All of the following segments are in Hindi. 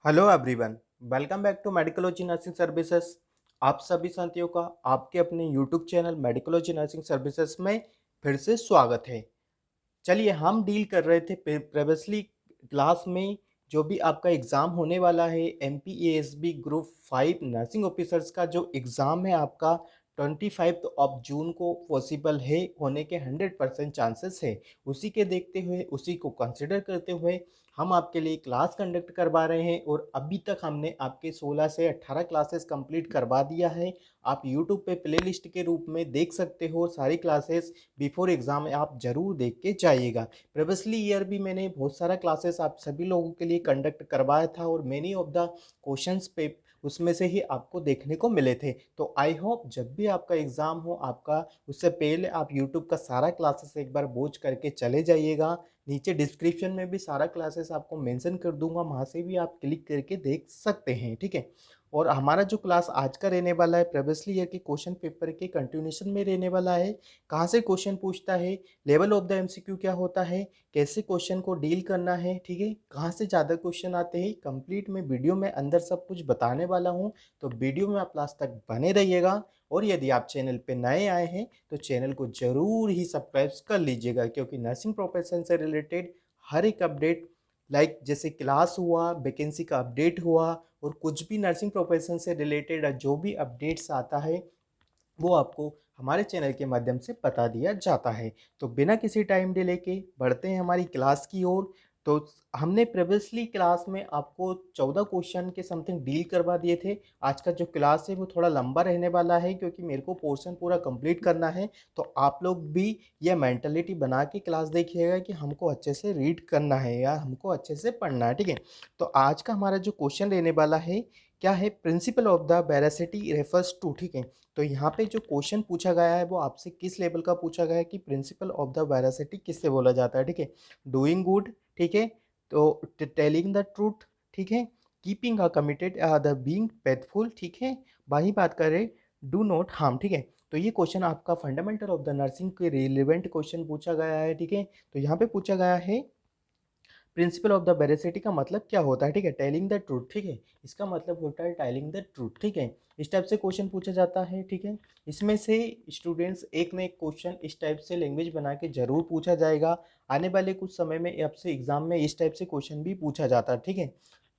Hello everyone. Welcome back to Medicology Nursing Services. आप सभी साथियों का आपके अपने YouTube channel Medicology Nursing Services में फिर से स्वागत है। चलिए, हम डील कर रहे थे प्रीवियसली क्लास में जो भी आपका एग्ज़ाम होने वाला है एमपीएएसबी ग्रुप 5 नर्सिंग ऑफिसर्स का जो एग्ज़ाम है आपका 25 ऑफ जून को पॉसिबल है होने के 100% चांसेस है। उसी के देखते हुए, उसी को कंसिडर करते हुए हम आपके लिए क्लास कंडक्ट करवा रहे हैं और अभी तक हमने आपके 16 से 18 क्लासेस कंप्लीट करवा दिया है। आप यूट्यूब पे प्लेलिस्ट के रूप में देख सकते हो सारी क्लासेस। बिफोर एग्ज़ाम आप ज़रूर देख के जाइएगा। प्रीवियसली ईयर भी मैंने बहुत सारा क्लासेस आप सभी लोगों के लिए कंडक्ट करवाया था और मेनी ऑफ द क्वेश्चंस पे उसमें से ही आपको देखने को मिले थे। तो आई होप जब भी आपका एग्ज़ाम हो आपका, उससे पहले आप यूट्यूब का सारा क्लासेस एक बार वॉच करके चले जाइएगा। नीचे डिस्क्रिप्शन में भी सारा क्लासेस आपको मेंशन कर दूंगा, वहाँ से भी आप क्लिक करके देख सकते हैं। ठीक है। और हमारा जो क्लास आज का रहने वाला है प्रीवियसली ईयर के क्वेश्चन पेपर के कंटिन्यूशन में रहने वाला है। कहाँ से क्वेश्चन पूछता है, लेवल ऑफ द एमसीक्यू क्या होता है, कैसे क्वेश्चन को डील करना है, ठीक है, कहाँ से ज़्यादा क्वेश्चन आते हैं, कंप्लीट में वीडियो में अंदर सब कुछ बताने वाला हूँ। तो वीडियो में आप लास्ट तक बने रहिएगा। और यदि आप चैनल पे नए आए हैं तो चैनल को ज़रूर ही सब्सक्राइब कर लीजिएगा, क्योंकि नर्सिंग प्रोफेशन से रिलेटेड हर एक अपडेट, लाइक जैसे क्लास हुआ, वैकेंसी का अपडेट हुआ और कुछ भी नर्सिंग प्रोफेशन से रिलेटेड जो भी अपडेट्स आता है वो आपको हमारे चैनल के माध्यम से बता दिया जाता है। तो बिना किसी टाइम डिले के बढ़ते हैं हमारी क्लास की ओर। तो हमने प्रीवियसली क्लास में आपको 14 क्वेश्चन के समथिंग डील करवा दिए थे। आज का जो क्लास है वो थोड़ा लंबा रहने वाला है, क्योंकि मेरे को पोर्शन पूरा कंप्लीट करना है। तो आप लोग भी ये मेंटलिटी बना के क्लास देखिएगा कि हमको अच्छे से रीड करना है या हमको अच्छे से पढ़ना है। ठीक है। तो आज का हमारा जो क्वेश्चन रहने वाला है क्या है, principle of the veracity refers to. ठीक है। तो यहाँ पे जो क्वेश्चन पूछा गया है वो आपसे किस लेवल का पूछा गया है कि प्रिंसिपल ऑफ द वेरासिटी किससे बोला जाता है। ठीक है। डूइंग गुड, ठीक है, तो टेलिंग द ट्रूथ, ठीक है, keeping a committed, the being faithful, ठीक है, वही बात करें डू नॉट हार्म। ठीक है। तो ये क्वेश्चन आपका फंडामेंटल ऑफ द नर्सिंग के रिलेवेंट क्वेश्चन पूछा गया है। ठीक है। तो यहाँ पे पूछा गया है प्रिंसिपल ऑफ द वेरासिटी का मतलब क्या होता है। ठीक है। टेलिंग द ट्रूथ, ठीक है, इसका मतलब होता है टेलिंग द ट्रूथ। ठीक है। इस टाइप से क्वेश्चन पूछा जाता है। ठीक है। इसमें से स्टूडेंट्स एक ना एक क्वेश्चन इस टाइप से लैंग्वेज बना के जरूर पूछा जाएगा। आने वाले कुछ समय में आपसे एग्जाम में इस टाइप से क्वेश्चन भी पूछा जाता है। ठीक है।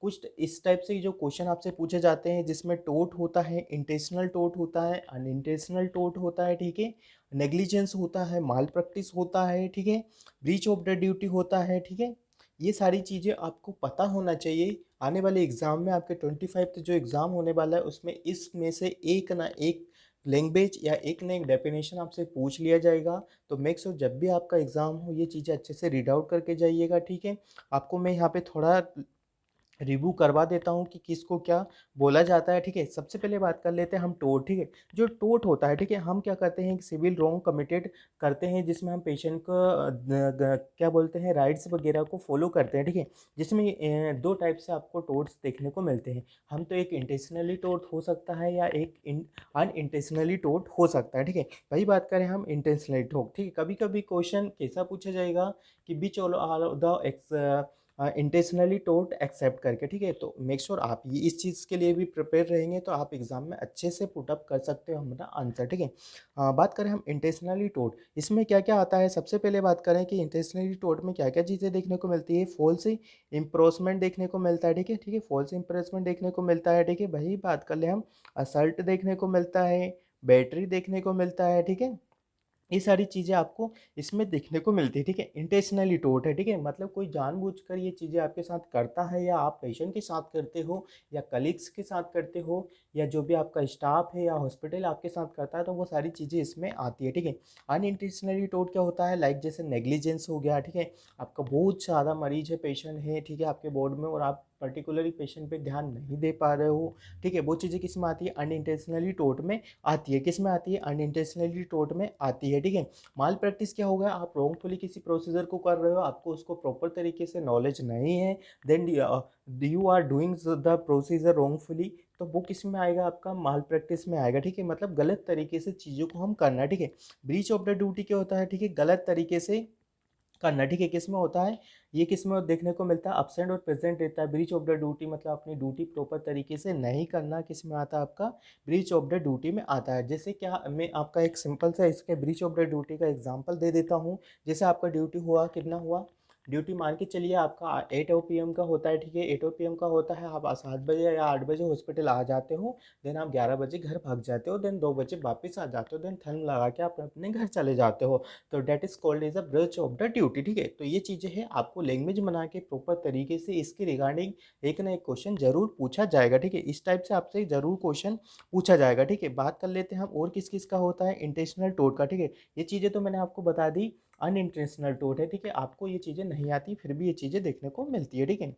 कुछ इस टाइप से जो क्वेश्चन आपसे पूछे जाते हैं जिसमें टोट होता है, इंटेंशनल टोट होता है, अनइंटेंशनल टोट होता है, ठीक है, नेग्लिजेंस होता है, माल प्रैक्टिस होता है, ठीक है, ब्रीच ऑफ द ड्यूटी होता है। ठीक है। ये सारी चीज़ें आपको पता होना चाहिए। आने वाले एग्ज़ाम में आपके 25th जो एग्ज़ाम होने वाला है उसमें इसमें से एक ना एक लैंग्वेज या एक ना एक डेफिनेशन आपसे पूछ लिया जाएगा। तो मेक श्योर जब भी आपका एग्ज़ाम हो ये चीज़ें अच्छे से रीड आउट करके जाइएगा। ठीक है। आपको मैं यहाँ पे थोड़ा रिव्यू करवा देता हूँ कि किसको क्या बोला जाता है। ठीक है। सबसे पहले बात कर लेते हैं हम टोट। ठीक है। जो टोट होता है, ठीक है, हम क्या करते हैं कि सिविल रॉन्ग कमिटेड करते हैं जिसमें हम पेशेंट को क्या बोलते हैं राइट्स वगैरह को फॉलो करते हैं। ठीक है। जिसमें दो टाइप से आपको टोट्स देखने को मिलते हैं। हम तो एक इंटेंशनली टोट हो सकता है या एक अनइंटेंशनली टोट हो सकता है। ठीक है। वही बात करें हम इंटेंशनली टोट। ठीक है। कभी कभी क्वेश्चन कैसा पूछा जाएगा कि बीच all the intentionally taught accept करके। ठीक है। तो मेक श्योर आप ये इस चीज़ के लिए भी प्रिपेयर रहेंगे तो आप एग्जाम में अच्छे से पुटअप कर सकते हो हमारा आंसर। ठीक है। बात करें हम इंटेंशनली टोट, इसमें क्या क्या आता है। सबसे पहले बात करें कि इंटेंशनली टोट में क्या क्या चीज़ें देखने को मिलती है। फॉल्स इम्प्रोसमेंट देखने को मिलता है। ठीक है। ठीक है। फॉल्स इम्प्रोसमेंट देखने को मिलता है। ठीक है। वही बात कर ले हम असल्ट देखने को मिलता है, बैटरी देखने को मिलता है। ठीक है। ये सारी चीज़ें आपको इसमें देखने को मिलती है। ठीक है। इंटेंशनली टोट है। ठीक है। मतलब कोई जानबूझकर ये चीज़ें आपके साथ करता है या आप पेशेंट के साथ करते हो या कलीग्स के साथ करते हो या जो भी आपका स्टाफ है या हॉस्पिटल आपके साथ करता है तो वो सारी चीज़ें इसमें आती है। ठीक है। अनइंटेंशनली टोट क्या होता है, लाइक जैसे नेग्लिजेंस हो गया। ठीक है। आपका बहुत ज़्यादा मरीज है, पेशेंट है, ठीक है, आपके बोर्ड में और आप पर्टिकुलरली पेशेंट पे ध्यान नहीं दे पा रहे हो। ठीक है। वो चीज़ें किस में आती है, अनइंटेंशनली टोट में आती है। किस में आती है, अनइंटेंशनली टोट में आती है। ठीक है। माल प्रैक्टिस क्या होगा, आप रॉन्गफुली किसी प्रोसीजर को कर रहे हो, आपको उसको प्रॉपर तरीके से नॉलेज नहीं है, then you are doing the procedure wrongfully, तो वो किस में आएगा, आपका माल प्रैक्टिस में आएगा। ठीक है। मतलब गलत तरीके से चीज़ों को हम करना है। ठीक है। ब्रीच ऑफ द ड्यूटी क्या होता है, ठीक है, गलत तरीके से करना, ठीक है। किस में होता है ये, किस में देखने को मिलता है, अब्सेंट और प्रेजेंट रहता है। ब्रीच ऑफ द ड्यूटी मतलब अपनी ड्यूटी प्रॉपर तरीके से नहीं करना, किस में आता है आपका, ब्रीच ऑफ द ड्यूटी में आता है। जैसे क्या, मैं आपका एक सिंपल सा इसके ब्रीच ऑफ द ड्यूटी का एग्जांपल दे देता हूँ। जैसे आपका ड्यूटी हुआ, कितना हुआ ड्यूटी, मान के चलिए आपका 8 PM का होता है, ठीक है। 8 PM का होता है, आप 7 बजे या 8 बजे हॉस्पिटल आ जाते हो, देन आप 11 बजे घर भाग जाते हो, देन 2 बजे वापस आ जाते हो, देन थर्न लगा के आप अपने घर चले जाते हो। तो that is called as a breach of the duty, ठीक है। तो ये चीज़ें हैं, आपको लैंग्वेज बना के प्रॉपर तरीके से इसके रिगार्डिंग एक ना एक क्वेश्चन जरूर पूछा जाएगा, ठीक है। इस टाइप से आपसे जरूर क्वेश्चन पूछा जाएगा, ठीक है। बात कर लेते हैं हम और किस किस का होता है, इंटेंशनल टोट का, ठीक है। ये चीज़ें तो मैंने आपको बता दी, अनइंटेंशनल टोट है, ठीक है। आपको ये चीज़ें नहीं आती, फिर भी ये चीज़ें देखने को मिलती है, ठीक है।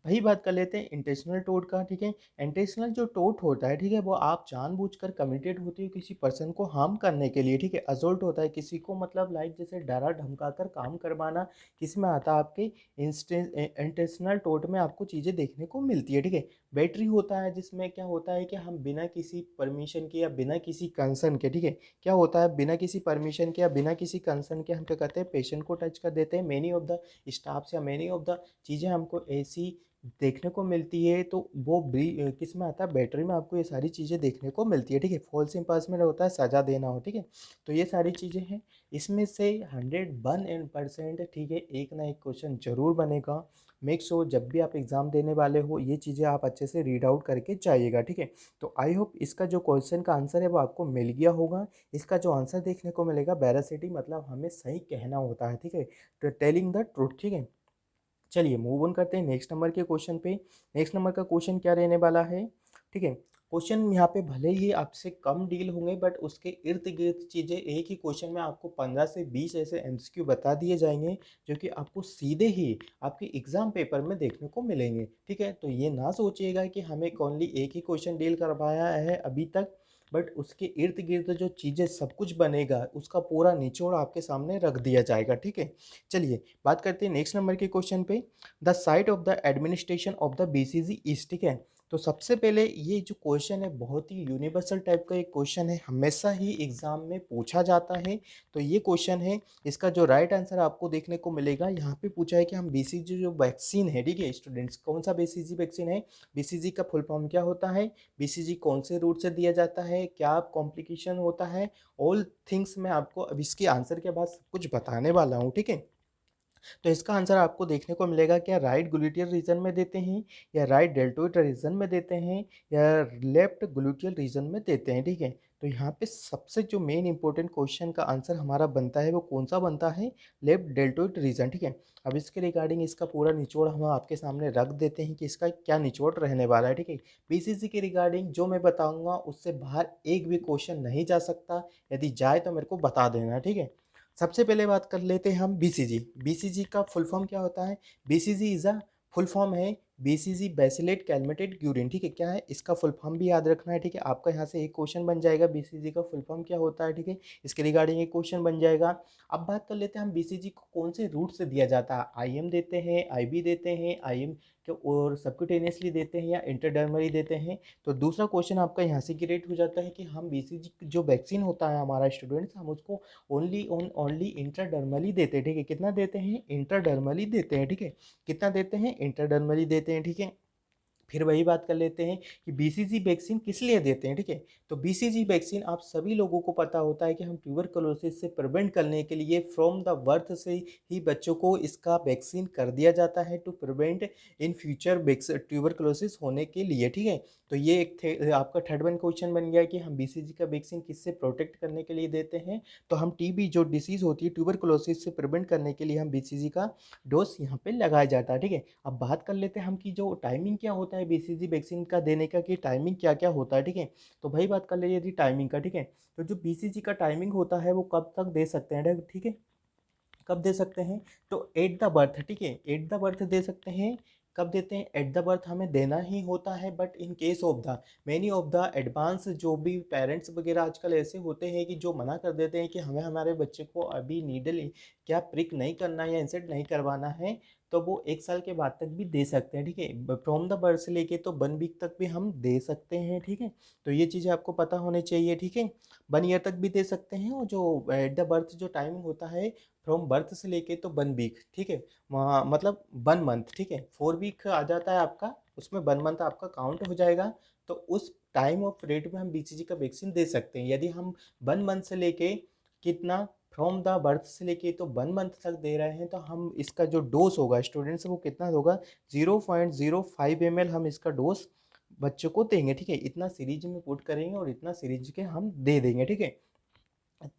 वही बात कर लेते हैं इंटेंशनल टोट का, ठीक है। इंटेंशनल जो टोट होता है, ठीक है, वो आप जानबूझकर कमिटेड होते हो किसी पर्सन को हार्म करने के लिए, ठीक है। असोल्ट होता है किसी को, मतलब लाइक जैसे डरा धमका कर काम करवाना, किस में आता है आपके इंटेंशनल टोट में आपको चीज़ें देखने को मिलती है, ठीक है। बैटरी होता है, जिसमें क्या होता है कि हम बिना किसी परमिशन के या बिना किसी कंसर्न के, ठीक है, क्या होता है, बिना किसी परमिशन के या बिना किसी कंसर्न के हम क्या करते हैं, पेशेंट को टच कर देते हैं। मैनी ऑफ द स्टाफ्स या मैनी ऑफ द चीज़ें हमको ऐसी देखने को मिलती है, तो वो किस में आता है, बैटरी में आपको ये सारी चीज़ें देखने को मिलती है, ठीक है। फॉल्स इम्प्रेसमेंट होता है, सजा देना हो, ठीक है। तो ये सारी चीज़ें हैं, इसमें से 101%, ठीक है, एक ना एक क्वेश्चन जरूर बनेगा। मेक श्योर जब भी आप एग्ज़ाम देने वाले हो ये चीज़ें आप अच्छे से रीड आउट करके जाइएगा, ठीक है। तो आई होप इसका जो क्वेश्चन का आंसर है वो आपको मिल गया होगा। इसका जो आंसर देखने को मिलेगा, वेरासिटी मतलब हमें सही कहना होता है, ठीक है, तो टेलिंग द ट्रूथ, ठीक है। चलिए मूव ऑन करते हैं नेक्स्ट नंबर के क्वेश्चन पे। नेक्स्ट नंबर का क्वेश्चन क्या रहने वाला है, ठीक है। क्वेश्चन यहाँ पे भले ही आपसे कम डील होंगे, बट उसके इर्द गिर्द चीज़ें एक ही क्वेश्चन में आपको 15 से 20 ऐसे एमसीक्यू बता दिए जाएंगे, जो कि आपको सीधे ही आपके एग्जाम पेपर में देखने को मिलेंगे, ठीक है। तो ये ना सोचिएगा कि हमें ओनली एक ही क्वेश्चन डील करवाया है अभी तक, बट उसके इर्द गिर्द जो चीज़ें सब कुछ बनेगा उसका पूरा निचोड़ आपके सामने रख दिया जाएगा, ठीक है। चलिए बात करते हैं नेक्स्ट नंबर के क्वेश्चन पे। The site of the administration of the BCG is, ठीक है। तो सबसे पहले ये जो क्वेश्चन है बहुत ही यूनिवर्सल टाइप का एक क्वेश्चन है, हमेशा ही एग्जाम में पूछा जाता है। तो ये क्वेश्चन है, इसका जो राइट आंसर आपको देखने को मिलेगा, यहाँ पे पूछा है कि हम बीसीजी जो वैक्सीन है, ठीक है स्टूडेंट्स, कौन सा बीसीजी वैक्सीन है, बीसीजी का फुल फॉर्म क्या होता है, बीसीजी कौन से रूट से दिया जाता है, क्या कॉम्प्लिकेशन होता है, ऑल थिंग्स मैं आपको अब इसके आंसर के बाद सब कुछ बताने वाला हूँ, ठीक है। तो इसका आंसर आपको देखने को मिलेगा, क्या राइट ग्लूटियल रीजन में देते हैं, या राइट डेल्टोइड रीजन में देते हैं, या लेफ्ट ग्लूटियल रीजन में देते हैं, ठीक है। तो यहाँ पे सबसे जो मेन इंपॉर्टेंट क्वेश्चन का आंसर हमारा बनता है वो कौन सा बनता है, लेफ्ट डेल्टोइड रीजन, ठीक है। अब इसके रिगार्डिंग इसका पूरा निचोड़ हम आपके सामने रख देते हैं कि इसका क्या निचोड़ रहने वाला है, ठीक है। बीसीसी के रिगार्डिंग जो मैं बताऊंगा उससे बाहर एक भी क्वेश्चन नहीं जा सकता, यदि जाए तो मेरे को बता देना, ठीक है। सबसे पहले बात कर लेते हैं हम बीसीजी। बीसीजी का फुल फॉर्म क्या होता है, BCG is a full form है बीसीजी बेसिलेट कैलमेटेड ग्यूरिन, ठीक है। क्या है इसका फुल फॉर्म भी याद रखना है, ठीक है। आपका यहाँ से एक क्वेश्चन बन जाएगा बीसीजी का फुल फॉर्म क्या होता है, ठीक है, इसके रिगार्डिंग एक क्वेश्चन बन जाएगा। अब बात कर लेते हैं हम बीसीजी को कौन से रूट से दिया जाता है, आईएम देते हैं, आईबी देते हैं, आईएम के और सबक्यूटेनियसली देते हैं, या इंटरडर्मली देते हैं। तो दूसरा क्वेश्चन आपका यहाँ से क्रिएट हो जाता है कि हम बीसीजी जो वैक्सीन होता है हमारा स्टूडेंट्स, हम उसको ओनली इंट्राडर्मली देते हैं, ठीक है। कितना देते हैं, इंट्राडर्मली देते हैं, ठीक है। कितना देते हैं, इंट्राडर्मली देते हैं, ठीक है। फिर वही बात कर लेते हैं कि बीसीजी वैक्सीन किस लिए देते हैं, ठीक है। तो बीसीजी वैक्सीन आप सभी लोगों को पता होता है कि हम ट्यूबरकुलोसिस से प्रिवेंट करने के लिए फ्रॉम द बर्थ से ही बच्चों को इसका वैक्सीन कर दिया जाता है, to prevent in future tuberculosis होने के लिए, ठीक है। तो ये एक आपका थर्ड वन क्वेश्चन बन गया कि हम बीसीजी का वैक्सीन किससे प्रोटेक्ट करने के लिए देते हैं। तो हम टीबी जो डिसीज़ होती है ट्यूबरकुलोसिस से प्रिवेंट करने के लिए हम बीसीजी का डोज यहाँ पे लगाया जाता है, ठीक है। अब बात कर लेते हैं हम कि जो टाइमिंग क्या होता है बीसीजी वैक्सीन का देने का, कि टाइमिंग क्या क्या होता है, ठीक है। तो भाई बात कर लीजिए यदि टाइमिंग का, ठीक है। तो जो बीसीजी का टाइमिंग होता है वो कब तक दे सकते हैं, ठीक है, कब दे सकते हैं, तो एट द बर्थ, ठीक है, एट द बर्थ दे सकते हैं। कब देते हैं, एट द बर्थ हमें देना ही होता है, but in case of the many of the advance, जो भी पेरेंट्स वगैरह आजकल ऐसे होते हैं कि जो मना कर देते हैं कि हमें हमारे बच्चे को अभी नीडल क्या प्रिक नहीं करना या इंसेट नहीं करवाना है, तो वो 1 साल के बाद तक भी दे सकते हैं, ठीक है। फ्रॉम द बर्थ से लेके तो 1 वीक तक भी हम दे सकते हैं, ठीक है। तो ये चीज़ें आपको पता होनी चाहिए, ठीक है। 1 ईयर तक भी दे सकते हैं, और जो एट द बर्थ जो टाइमिंग होता है फ्रॉम बर्थ से लेके तो 1 वीक, ठीक है, वहाँ मतलब 1 मंथ, ठीक है, 4 वीक आ जाता है आपका, उसमें 1 मंथ आपका काउंट हो जाएगा। तो उस टाइम ऑफ पीरियड में हम बीसीजी का वैक्सीन दे सकते हैं। यदि हम 1 मंथ से लेके कितना, फ्रॉम द बर्थ से लेके तो 1 मंथ तक दे रहे हैं, तो हम इसका जो डोज होगा स्टूडेंट्स वो कितना होगा, 0.05 ml हम इसका डोज बच्चों को देंगे, ठीक है, इतना सीरीज में पुट करेंगे और इतना सीरीज के हम दे देंगे, ठीक है।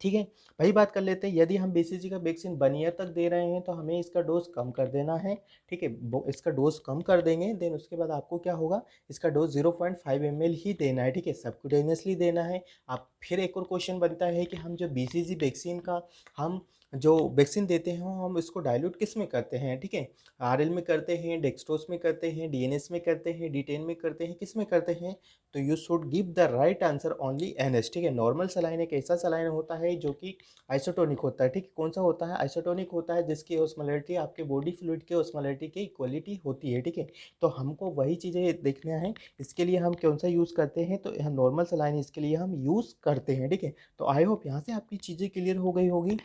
ठीक है, वही बात कर लेते हैं, यदि हम बीसीजी का वैक्सीन 1 ईयर तक दे रहे हैं तो हमें इसका डोज कम कर देना है, ठीक है, इसका डोज कम कर देंगे, देन उसके बाद आपको क्या होगा, इसका डोज 0.5 ml ही देना है, ठीक है, सबक्यूटेनियसली देना है। आप फिर एक और क्वेश्चन बनता है कि हम जो बीसीजी वैक्सीन का हम जो वैक्सीन देते हैं हम इसको डाइल्यूट किस में करते हैं, ठीक है, आरएल में करते हैं, डेक्सट्रोज में करते हैं, डीएनएस में करते हैं, डी10 में करते हैं, किस में करते हैं, तो you should give the right answer only NS, ठीक है। नॉर्मल सलाइन एक ऐसा सलाइन होता है जो कि आइसोटोनिक होता है, ठीक है, कौन सा होता है, आइसोटोनिक होता है, जिसकी ऑस्मोलैरिटी आपके बॉडी फ्लूइड के ऑस्मोलैरिटी की इक्वलिटी होती है, ठीक है। तो हमको वही चीज़ें देखना है, इसके लिए हम कौन सा यूज़ करते हैं, तो हम नॉर्मल सलाइन इसके लिए हम यूज़ करते हैं, ठीक है। तो आई होप यहाँ से आपकी चीज़ें क्लियर हो गई होगी।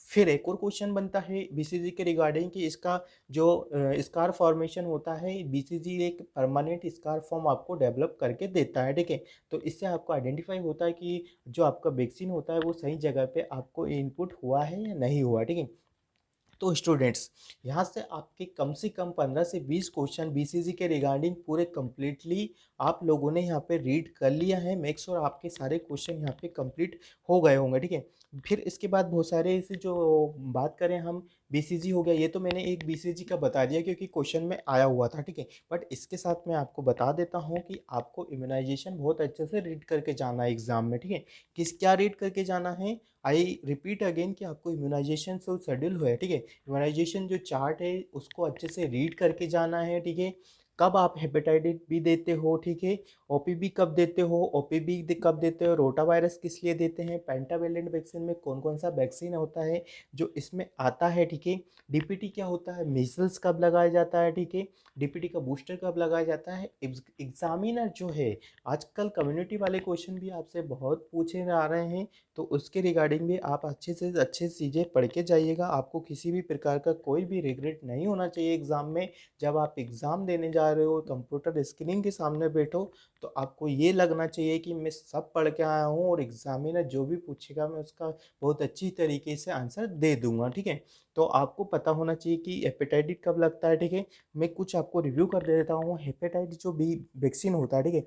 फिर एक और क्वेश्चन बनता है बीसीजी के रिगार्डिंग कि इसका जो स्कार फॉर्मेशन होता है, बीसीजी एक परमानेंट स्कार फॉर्म आपको डेवलप करके देता है, ठीक है। तो इससे आपको आइडेंटिफाई होता है कि जो आपका वैक्सीन होता है वो सही जगह पे आपको इनपुट हुआ है या नहीं हुआ, ठीक है। तो स्टूडेंट्स, यहाँ से आपके कम से कम 15 से 20 क्वेश्चन बीसीजी के रिगार्डिंग पूरे कंप्लीटली आप लोगों ने यहाँ पे रीड कर लिया है। मेक श्योर आपके सारे क्वेश्चन यहाँ पे कंप्लीट हो गए होंगे, ठीक है। फिर इसके बाद बहुत सारे ऐसे जो बात करें हम, बीसीजी हो गया, ये तो मैंने एक बीसीजी का बता दिया क्योंकि क्वेश्चन में आया हुआ था, ठीक है। बट इसके साथ मैं आपको बता देता हूँ कि आपको इम्यूनाइजेशन बहुत अच्छे से रीड करके जाना है एग्जाम में, ठीक है। किस क्या रीड करके जाना है, आई रिपीट अगेन कि आपको इम्यूनाइजेशन जो शेड्यूल हुआ है, ठीक है, इम्यूनाइजेशन जो चार्ट है उसको अच्छे से रीड करके जाना है, ठीक है। कब आप हेपेटाइटिस बी देते हो, ठीक है, ओपीबी कब देते हो, ओपीबी कब देते हो, रोटा वायरस किस लिए देते हैं, पेंटावेलेंट वैक्सीन में कौन कौन सा वैक्सीन होता है जो इसमें आता है, ठीक है, डीपीटी क्या होता है, मीजल्स कब लगाया जाता है, ठीक है, डीपीटी का बूस्टर कब लगाया जाता है। एग्जामिनर जो है, आजकल कम्युनिटी वाले क्वेश्चन भी आपसे बहुत पूछे आ रहे हैं, तो उसके रिगार्डिंग भी आप अच्छे से अच्छे चीज़ें पढ़ के जाइएगा। आपको किसी भी प्रकार का कोई भी रिग्रेट नहीं होना चाहिए एग्ज़ाम में। जब आप एग्ज़ाम देने जा रहे हो, कंप्यूटर स्क्रीन के सामने बैठो, तो आपको ये लगना चाहिए कि मैं सब पढ़ के आया हूँ और एग्ज़ामिनर जो भी पूछेगा मैं उसका बहुत अच्छी तरीके से आंसर दे दूँगा, ठीक है। तो आपको पता होना चाहिए कि हेपेटाइटिस कब लगता है, ठीक है। मैं कुछ आपको रिव्यू कर देता हूँ। हेपेटाइटिस जो बी वैक्सीन होता है, ठीक है,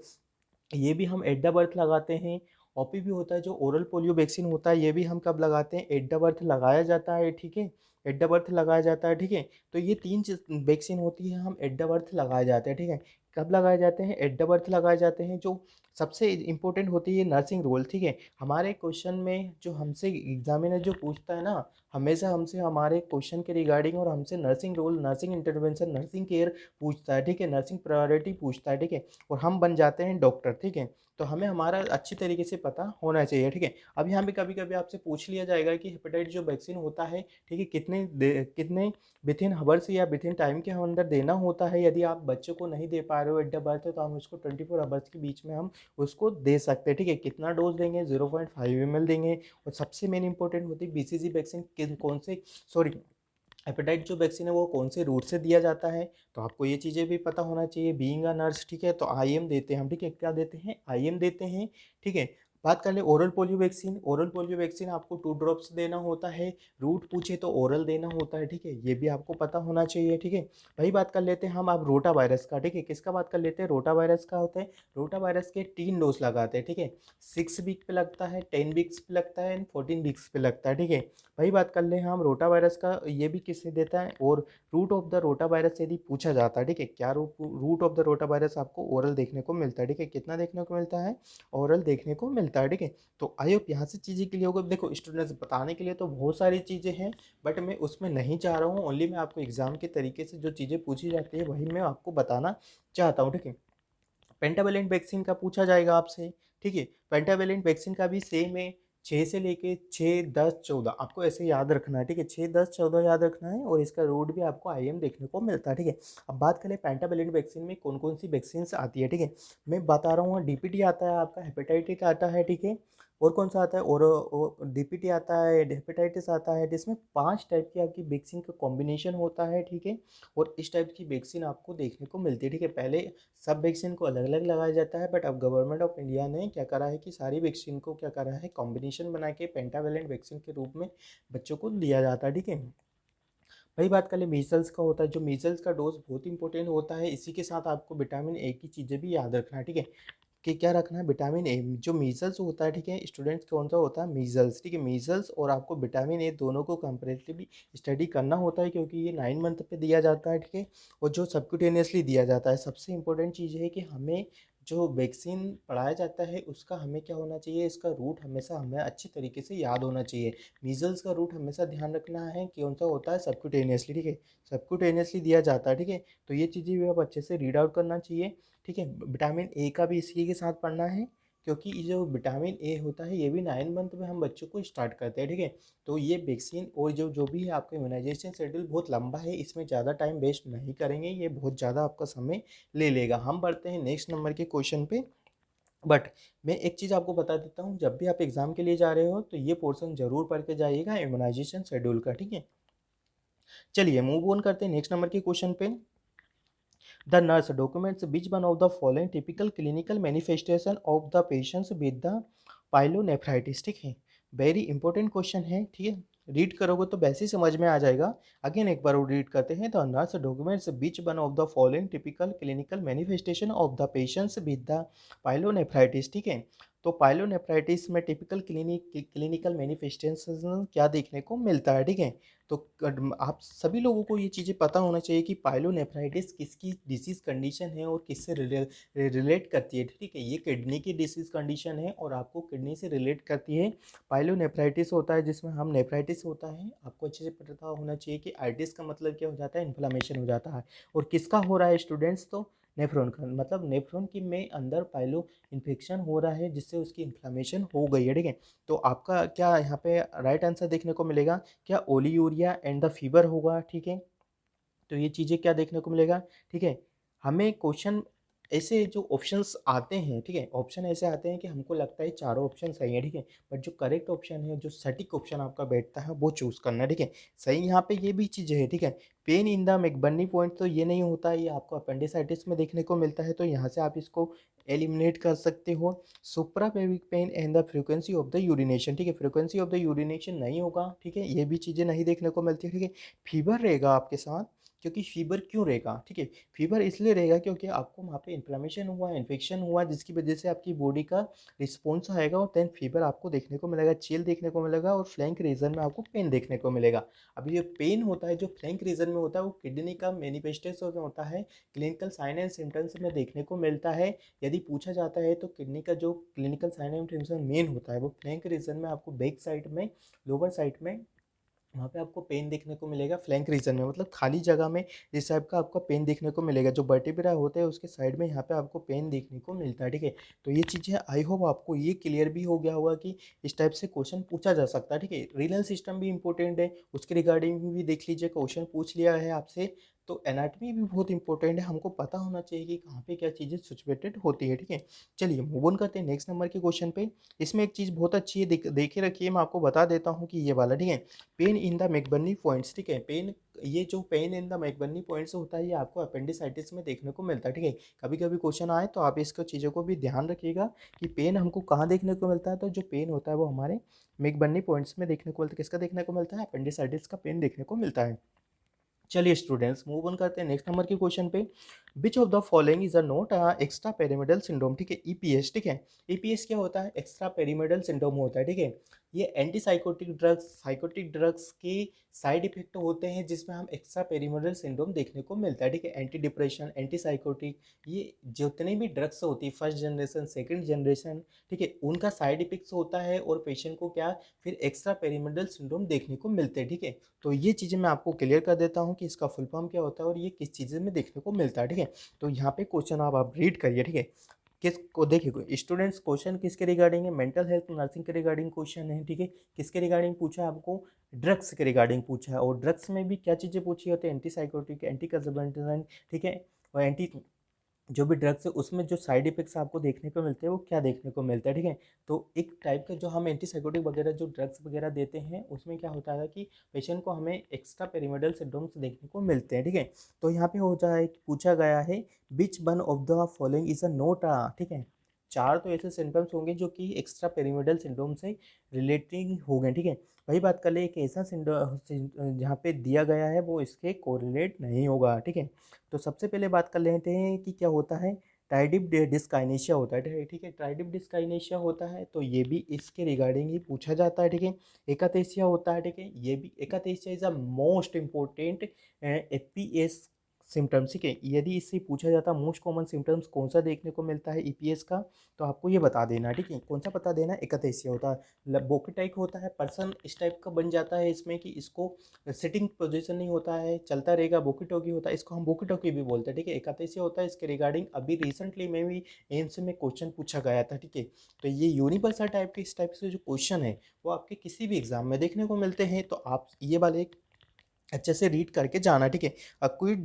ये भी हम एट द बर्थ लगाते हैं। ओपीवी होता है जो ओरल पोलियो वैक्सीन होता है, ये भी हम कब लगाते हैं, एट द बर्थ लगाया जाता है, ठीक है, एट द बर्थ लगाया जाता है, ठीक है। तो ये 3 वैक्सीन होती है, हम एट द बर्थ लगाए जाते हैं, ठीक है। कब लगाए जाते हैं, एट द बर्थ लगाए जाते हैं। जो सबसे इंपॉर्टेंट होती है नर्सिंग रोल, ठीक है, हमारे क्वेश्चन में जो हमसे एग्जामिनर जो पूछता है ना, हमेशा हमसे हमारे क्वेश्चन के रिगार्डिंग और हमसे nursing role, nursing intervention, nursing care पूछता है, ठीक है, नर्सिंग प्रायोरिटी पूछता है, ठीक है, और हम बन जाते हैं डॉक्टर, ठीक है। तो हमें हमारा अच्छी तरीके से पता होना चाहिए, ठीक है। अब यहाँ पे कभी कभी आपसे पूछ लिया जाएगा कि हेपेटाइटिस जो वैक्सीन होता है, ठीक है, कितने विद इन हावर्स या विद इन टाइम के अंदर देना होता है। यदि आप बच्चों को नहीं दे पा रहे हो एट द बर्थ, तो हम उसको 24 आवर्स के बीच में हम उसको दे सकते हैं, ठीक है। कितना डोज देंगे, 0.5 ml देंगे। और सबसे मेन इंपॉर्टेंट होती है बीसीजी वैक्सीन कौन से, सॉरी, हेपेटाइटिस जो वैक्सीन है वो कौन से रूट से दिया जाता है, तो आपको ये चीज़ें भी पता होना चाहिए। बीइंग अ नर्स, ठीक है, तो आईएम देते हैं हम, ठीक है, क्या देते हैं, आईएम देते हैं, ठीक है। बात कर ले oral polio vaccine, oral polio vaccine आपको 2 ड्रॉप्स देना होता है। रूट पूछे तो ओरल देना होता है, ठीक है, ये भी आपको पता होना चाहिए, ठीक है। वही बात कर लेते हैं हम अब रोटा वायरस का, ठीक है, किसका बात कर लेते हैं, रोटा वायरस का होता है। रोटा वायरस के 3 डोज लगाते हैं, ठीक है, 6 वीक पे लगता है, 10 वीक्स पे लगता है एंड 14 वीक्स पे लगता है, ठीक है। वही बात कर ले हम रोटा वायरस का, ये भी किससे देता है, और route of the rotavirus यदि पूछा जाता है, ठीक है, क्या route of the rotavirus आपको ओरल देखने को मिलता है, ठीक है, कितना देखने को मिलता है, ओरल देखने को मिलता है, ठीक है। तो आई होप यहाँ से चीज़ें क्लियर होगा। देखो स्टूडेंट्स, बताने के लिए तो बहुत सारी चीज़ें हैं, बट मैं उसमें नहीं चाह रहा हूँ, ओनली मैं आपको एग्जाम के तरीके से जो चीज़ें पूछी जाती है वही मैं आपको बताना चाहता हूँ, ठीक है। पेंटावेलेंट वैक्सीन का पूछा जाएगा आपसे, ठीक है, पेंटावेलेंट वैक्सीन का भी सेम है। 6 से लेके 6, 10, 14 आपको ऐसे याद रखना है, ठीक है, 6, 10, 14 याद रखना है, और इसका रूट भी आपको आईएम देखने को मिलता है, ठीक है। अब बात करें पेंटावेलेंट वैक्सीन में कौन कौन सी वैक्सीन आती है, ठीक है, मैं बता रहा हूँ। डीपीटी आता है आपका, हेपेटाइटिस आता है, ठीक है, और कौन सा आता है, और डीपीटी आता है, हेपेटाइटिस आता है, जिसमें 5 टाइप की आपकी वैक्सीन का कॉम्बिनेशन होता है, ठीक है। और इस टाइप की वैक्सीन आपको देखने को मिलती है, ठीक है। पहले सब वैक्सीन को अलग अलग लगाया जाता है, बट अब गवर्नमेंट ऑफ इंडिया ने क्या करा है कि सारी वैक्सीन को क्या करा है, कॉम्बिनेशन बना के पेंटावेलेंट वैक्सीन के रूप में बच्चों को दिया जाता है, ठीक है। वही बात कर ले मीजल्स का होता है, जो मीजल्स का डोज बहुत इंपॉर्टेंट होता है। इसी के साथ आपको विटामिन ए की चीज़ें भी याद रखना है, ठीक है। कि क्या रखना है, विटामिन ए। जो मीजल्स होता है, ठीक है, स्टूडेंट्स कौन सा होता है, मीजल्स, ठीक है। मीजल्स और आपको विटामिन ए दोनों को कंपेरेटिवली स्टडी करना होता है, क्योंकि ये 9 मंथ पे दिया जाता है, ठीक है। और जो सबक्यूटेनियसली दिया जाता है, सबसे इंपॉर्टेंट चीज़ है कि हमें जो वैक्सीन पढ़ाया जाता है उसका हमें क्या होना चाहिए, इसका रूट हमेशा हमें अच्छी तरीके से याद होना चाहिए। मीजल्स का रूट हमेशा ध्यान रखना है कि कौन सा होता है, सबक्यूटेनियसली, ठीक है। सबक्यूटेनियसली दिया जाता है, ठीक है। तो ये चीज़ें भी आप अच्छे से रीड आउट करना चाहिए, ठीक है। विटामिन ए का भी इसी के साथ पढ़ना है, क्योंकि ये जो विटामिन ए होता है ये भी 9 मंथ में हम बच्चों को स्टार्ट करते हैं, ठीक है। तो ये वैक्सीन और जो जो भी है आपका इम्यूनाइजेशन शेड्यूल बहुत लंबा है, इसमें ज़्यादा टाइम वेस्ट नहीं करेंगे, ये बहुत ज़्यादा आपका समय ले लेगा। हम बढ़ते हैं नेक्स्ट नंबर के क्वेश्चन पे। बट मैं एक चीज़ आपको बता देता हूँ, जब भी आप एग्जाम के लिए जा रहे हो तो ये पोर्शन जरूर पढ़ के जाइएगा इम्यूनाइजेशन शेड्यूल का, ठीक है। चलिए मूव ऑन करते हैं नेक्स्ट नंबर के क्वेश्चन पे। The nurse documents which one of the following typical clinical manifestation of the patients with the pyelonephritis, ठीक है। वेरी इंपॉर्टेंट क्वेश्चन है, ठीक है। रीड करोगे तो वैसे ही समझ में आ जाएगा। अगेन एक बार रीड करते हैं। The nurse documents which one of the following typical clinical manifestation of the patients with the pyelonephritis, ठीक है। तो पाइलोनेफ्राइटिस में टिपिकल क्लिनिकल मैनिफेस्टेशन क्या देखने को मिलता है, ठीक है। तो आप सभी लोगों को ये चीज़ें पता होना चाहिए कि पाइलोनेफ्राइटिस किसकी डिसीज़ कंडीशन है और किससे रिलेट करती है, ठीक है। ये किडनी की डिसीज़ कंडीशन है और आपको किडनी से रिलेट करती है। पाइलोनेफ्राइटिस होता है जिसमें हम नेफ्राइटिस होता है, आपको अच्छे से पता होना चाहिए कि आइटिस का मतलब क्या हो जाता है, इन्फ्लामेशन हो जाता है। और किसका हो रहा है स्टूडेंट्स, तो नेफ्रॉन का, मतलब नेफ्रॉन की में अंदर पाइलो इन्फेक्शन हो रहा है जिससे उसकी इन्फ्लामेशन हो गई है, ठीक है। तो आपका क्या यहाँ पे राइट आंसर देखने को मिलेगा, क्या ओलियूरिया एंड द फीवर होगा, ठीक है। तो ये चीज़ें क्या देखने को मिलेगा, ठीक है। हमें क्वेश्चन ऐसे जो ऑप्शंस आते हैं, ठीक है, ऑप्शन ऐसे आते हैं कि हमको लगता है चारों ऑप्शन सही है, ठीक है। बट जो करेक्ट ऑप्शन है, जो सटीक ऑप्शन आपका बैठता है वो चूज़ करना है, ठीक है। सही यहाँ पे ये भी चीज़ें है, ठीक है। Pain in the McBurney point तो ये नहीं होता है, ये आपको अपेंडिसाइटिस में देखने को मिलता है, तो यहाँ से आप इसको एलिमिनेट कर सकते हो। Suprapelvic pain and the frequency of the urination, ठीक है। फ्रीक्वेंसी ऑफ द यूरिनेशन नहीं होगा, ठीक है, ये भी चीज़ें नहीं देखने को मिलती है, ठीक है। फीवर रहेगा आपके साथ, क्योंकि फीवर क्यों रहेगा, ठीक है। फीवर इसलिए रहेगा क्योंकि आपको वहाँ पे इन्फ्लेमेशन हुआ, इन्फेक्शन हुआ, जिसकी वजह से आपकी बॉडी का रिस्पॉन्स आएगा और देन फीवर आपको देखने को मिलेगा, चिल देखने को मिलेगा और फ्लैंक रीजन में आपको पेन देखने को मिलेगा। अभी ये पेन होता है जो फ्लैंक रीजन में होता है वो किडनी का मैनिफेस्टेशन में होता है, क्लिनिकल साइन एंड सिम्टम्स में देखने को मिलता है। यदि पूछा जाता है तो किडनी का जो clinical sign and symptoms main होता है वो फ्लैंक रीजन में आपको बैक साइड में, लोअर साइड में, वहाँ पे आपको पेन देखने को मिलेगा फ्लैंक रीजन में, मतलब खाली जगह में इस टाइप का आपका पेन देखने को मिलेगा। जो वर्टिब्रा होते हैं उसके साइड में यहाँ पे आपको पेन देखने को मिलता है, ठीक है। तो ये चीज़ें आई होप आपको ये क्लियर भी हो गया होगा कि इस टाइप से क्वेश्चन पूछा जा सकता है, ठीक है। रीनल सिस्टम भी इंपॉर्टेंट है, उसके रिगार्डिंग भी देख लीजिए, क्वेश्चन पूछ लिया है आपसे। तो एनाटमी भी बहुत इंपॉर्टेंट है, हमको पता होना चाहिए कि कहाँ पे क्या चीज़ें सिचुएटेड होती है, ठीक है। चलिए मूव ऑन करते हैं नेक्स्ट नंबर के क्वेश्चन पे। इसमें एक चीज़ बहुत अच्छी है, देखे रखिए, मैं आपको बता देता हूँ कि ये वाला, ठीक है। Pain in the McBurney points, ठीक है। पेन, ये जो pain in the McBurney points होता है ये आपको अपेंडिसाइटिस में देखने को मिलता है, ठीक है। कभी कभी क्वेश्चन आए तो आप इसको चीज़ों को भी ध्यान रखिएगा कि पेन हमको कहाँ देखने को मिलता है। तो जो पेन होता है वो हमारे मैकबर्नी पॉइंट्स में देखने को मिलता है। किसका देखने को मिलता है, अपेंडिसाइटिस का पेन देखने को मिलता है। चलिए स्टूडेंट्स मूव ऑन करते हैं नेक्स्ट नंबर के क्वेश्चन पे। Which of the following is a not extra pyramidal syndrome, ठीक है। ईपीएस, ठीक है। ईपीएस क्या होता है, एक्स्ट्रा पेरिमिडल सिंड्रोम होता है, ठीक है। ये एंटी साइकोटिक ड्रग्स के साइड इफेक्ट होते हैं जिसमें हम एक्स्ट्रा पेरिमिडल सिंड्रोम देखने को मिलता है, ठीक है। एंटी डिप्रेशन, एंटी साइकोटिक, ये जितने भी ड्रग्स होती है फर्स्ट जनरेशन, सेकंड जनरेशन, ठीक है, उनका साइड इफेक्ट्स होता है और पेशेंट को क्या फिर एक्स्ट्रा पेरिमिडल सिंड्रोम देखने को मिलते हैं, ठीक है। तो ये चीज़ें मैं आपको क्लियर कर देता हूँ कि इसका फुल फॉर्म क्या होता है और ये किस चीज़ में देखने को मिलता है, ठीक है। तो यहाँ पे क्वेश्चन आप रीड करिए, ठीक है। किसको देखिए स्टूडेंट्स, क्वेश्चन किसके रिगार्डिंग है, मेंटल हेल्थ नर्सिंग के रिगार्डिंग क्वेश्चन है, ठीक है। किसके रिगार्डिंग पूछा है आपको, ड्रग्स के रिगार्डिंग पूछा है। और ड्रग्स में भी क्या चीज़ें पूछी होती है, एंटी साइकोटिक, एंटी कंसल्टेंट, ठीक है, और एंटी जो भी ड्रग्स है उसमें जो साइड इफ़ेक्ट्स आपको देखने को मिलते हैं वो क्या देखने को मिलता है, ठीक है। तो एक टाइप का जो हम एंटीसाइकोटिक वगैरह जो ड्रग्स वगैरह देते हैं उसमें क्या होता है कि पेशेंट को हमें एक्स्ट्रा पेरिमिडल सिंड्रोम्स देखने को मिलते हैं, ठीक है। तो यहाँ पे हो जाए पूछा गया है which one of the following is a note, ठीक है। चार तो ऐसे सिम्टम्स होंगे जो कि एक्स्ट्रा पेरिमिडल सिंड्रोम से रिलेटिंग हो गए, ठीक है। वही बात कर ले एक ऐसा जहाँ पे दिया गया है वो इसके कोरिलेट नहीं होगा, ठीक है। तो सबसे पहले बात कर लेते हैं कि क्या होता है, ट्राइडिप डिस्काइनेशिया होता है, ठीक है। ट्राइडिप डिस्काइनेशिया होता है तो ये भी इसके रिगार्डिंग ही पूछा जाता है, ठीक है। एकाथेसिया होता है, ठीक है। ये भी akathisia is a most important EPS symptoms, ठीक है। यदि इससे पूछा जाता मोस्ट कॉमन सिम्टम्स कौन सा देखने को मिलता है ईपीएस का, तो आपको ये बता देना, ठीक है। कौन सा बता देना, एकाथेसिया होता है। बोकेटाइक होता है, पर्सन इस टाइप का बन जाता है इसमें कि इसको सिटिंग पोजीशन नहीं होता है, चलता रहेगा, बोकी टोकी होता है, इसको हम बोकी टोकी भी बोलते हैं, ठीक है। एकादशी होता है, इसके रिगार्डिंग अभी रिसेंटली में भी एम्स में क्वेश्चन पूछा गया था, ठीक है। तो ये यूनिवर्सल टाइप के इस टाइप से जो क्वेश्चन है वो आपके किसी भी एग्जाम में देखने को मिलते हैं, तो आप ये वाले अच्छे से रीड करके जाना, ठीक है। अक्यूट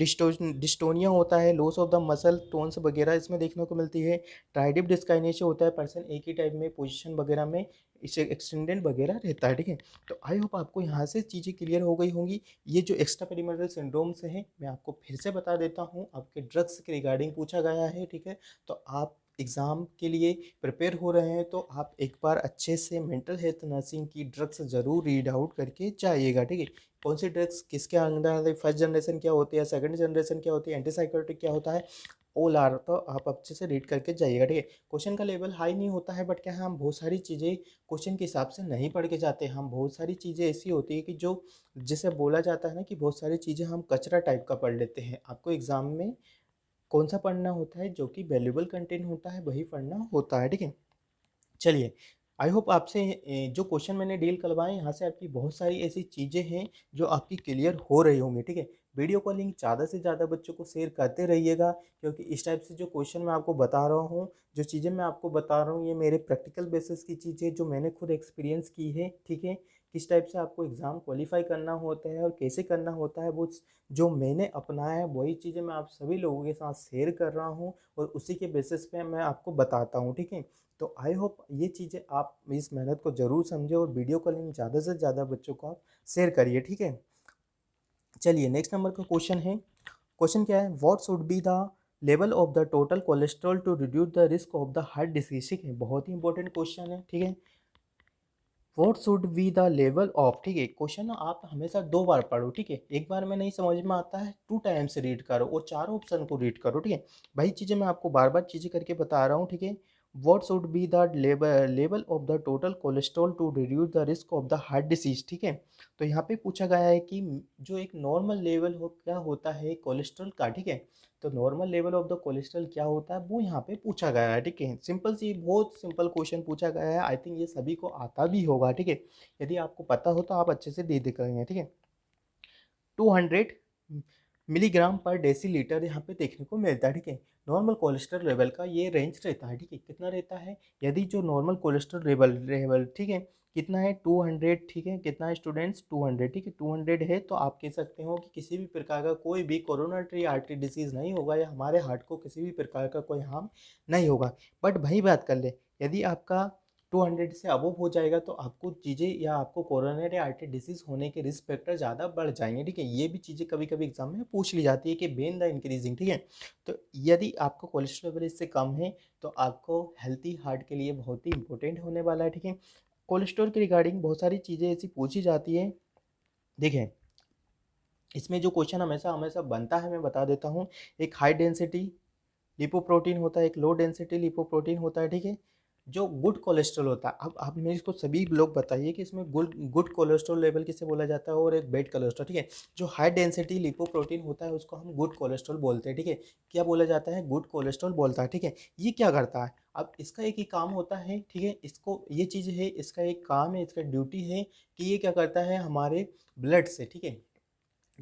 डिस्टोनिया होता है, loss of the muscle tones वगैरह इसमें देखने को मिलती है। ट्राइडिप डिस्काइनेशिया होता है, पर्सन एक ही टाइप में पोजीशन वगैरह में इसे एक्सटेंडेड वगैरह रहता है, ठीक है। तो आई होप आपको यहाँ से चीज़ें क्लियर हो गई होंगी। ये जो एक्स्ट्रा पेरिमेटल सिंड्रोम्स हैं मैं आपको फिर से बता देता हूँ, आपके ड्रग्स के रिगार्डिंग पूछा गया है, ठीक है। तो आप एग्ज़ाम के लिए प्रिपेयर हो रहे हैं तो आप एक बार अच्छे से मेंटल हेल्थ नर्सिंग की ड्रग्स ज़रूर रीड आउट करके जाइएगा, ठीक है। कौन सी ड्रग्स किसके अंदर आती है, फर्स्ट जनरेशन क्या होती है, सेकंड जनरेशन क्या होती है, एंटीसाइकोटिक क्या होता है, ऑल आर, तो आप अच्छे से रीड करके जाइएगा, ठीक है। क्वेश्चन का लेवल हाई नहीं होता है, बट क्या है हम बहुत सारी चीज़ें क्वेश्चन के हिसाब से नहीं पढ़ के जाते, हम बहुत सारी चीज़ें ऐसी होती है कि जो जिसे बोला जाता है ना कि बहुत सारी चीज़ें हम कचरा टाइप का पढ़ लेते हैं। आपको एग्जाम में कौन सा पढ़ना होता है, जो कि वैल्यूएबल कंटेंट होता है वही पढ़ना होता है, ठीक है। चलिए, आई होप आपसे जो क्वेश्चन मैंने डील करवाए यहाँ से आपकी बहुत सारी ऐसी चीज़ें हैं जो आपकी क्लियर हो रही होंगी, ठीक है। वीडियो को लिंक ज़्यादा से ज़्यादा बच्चों को शेयर करते रहिएगा, क्योंकि इस टाइप से जो क्वेश्चन मैं आपको बता रहा हूँ, जो चीज़ें मैं आपको बता रहा हूँ, ये मेरे प्रैक्टिकल बेसिस की चीज़ें जो मैंने खुद एक्सपीरियंस की है, ठीक है। किस टाइप से आपको एग्ज़ाम क्वालिफाई करना होता है और कैसे करना होता है, वो जो मैंने अपनाया है वही चीज़ें मैं आप सभी लोगों के साथ शेयर कर रहा हूँ और उसी के बेसिस पे मैं आपको बताता हूँ, ठीक है। तो आई होप ये चीज़ें आप इस मेहनत को ज़रूर समझें और वीडियो को लिंक ज़्यादा से ज़्यादा बच्चों को आप शेयर करिए, ठीक है। चलिए नेक्स्ट नंबर का क्वेश्चन है। क्वेश्चन क्या है, what should be the level of the total cholesterol to reduce the risk of the heart disease, ठीक है। बहुत ही इंपॉर्टेंट क्वेश्चन है, ठीक है। What should be the level of, ठीक है। क्वेश्चन आप हमेशा दो बार पढ़ो, ठीक है। एक बार में नहीं समझ में आता है, टू टाइम्स रीड करो और चारों ऑप्शन को रीड करो, ठीक है। वही चीज़ें मैं आपको बार बार चीज़ें करके बता रहा हूँ, ठीक है। What should be the level of the total cholesterol to reduce the risk of the heart disease, ठीक है। तो यहाँ पे पूछा गया है कि जो एक नॉर्मल लेवल हो क्या होता है कोलेस्ट्रॉल का, ठीक है। तो normal level of the cholesterol क्या होता है वो यहाँ पे पूछा गया है, ठीक है। सिंपल सी बहुत सिंपल क्वेश्चन पूछा गया है, आई थिंक ये सभी को आता भी होगा, ठीक है। यदि आपको पता हो तो आप अच्छे से दे करेंगे, ठीक है। 200 मिलीग्राम पर डेसीलीटर यहाँ पे देखने को मिलता है, ठीक है। नॉर्मल कोलेस्ट्रॉल लेवल का ये रेंज रहता है, ठीक है। कितना रहता है, यदि जो नॉर्मल कोलेस्ट्रॉल लेवल ठीक है कितना है 200, ठीक है। कितना है स्टूडेंट्स 200, ठीक है। 200 है तो आप कह सकते हो कि किसी भी प्रकार का कोई भी कोरोनरी आर्टरी डिसीज़ नहीं होगा या हमारे हार्ट को किसी भी प्रकार का कोई हार्म नहीं होगा। बट वही बात कर ले, यदि आपका 200 से अबव हो जाएगा तो आपको चीज़ें या आपको कोरोनरी आर्टरी डिसीज़ होने के रिस्क फैक्टर ज़्यादा बढ़ जाएंगे, ठीक है। ये भी चीज़ें कभी कभी एग्जाम में पूछ ली जाती है कि बेन द इंक्रीजिंग, ठीक है। तो यदि आपका कोलेस्ट्रॉल लेवल इससे कम है तो आपको हेल्थी हार्ट के लिए बहुत ही इंपॉर्टेंट होने वाला है, ठीक है। कोलेस्ट्रॉल के रिगार्डिंग बहुत सारी चीज़ें ऐसी पूछी जाती है, देखें इसमें जो क्वेश्चन हमेशा हमेशा बनता है मैं बता देता हूँ। एक हाई डेंसिटी लिपोप्रोटीन होता है, एक लो डेंसिटी लिपोप्रोटीन होता है, ठीक है। जो गुड कोलेस्ट्रॉल होता है, अब आप मेरे इसको सभी लोग बताइए कि इसमें गुड गुड कोलेस्ट्रॉल लेवल किसे बोला जाता है और एक बैड कोलेस्ट्रॉल, ठीक है। जो हाई डेंसिटी लिपोप्रोटीन होता है उसको हम गुड कोलेस्ट्रॉल बोलते हैं, ठीक है। क्या बोला जाता है, गुड कोलेस्ट्रॉल बोलता है, ठीक है। ये क्या करता है, अब इसका एक ही काम होता है, ठीक है। इसको ये चीज़ है, इसका एक काम है, इसका ड्यूटी है कि ये क्या करता है हमारे ब्लड से, ठीक है।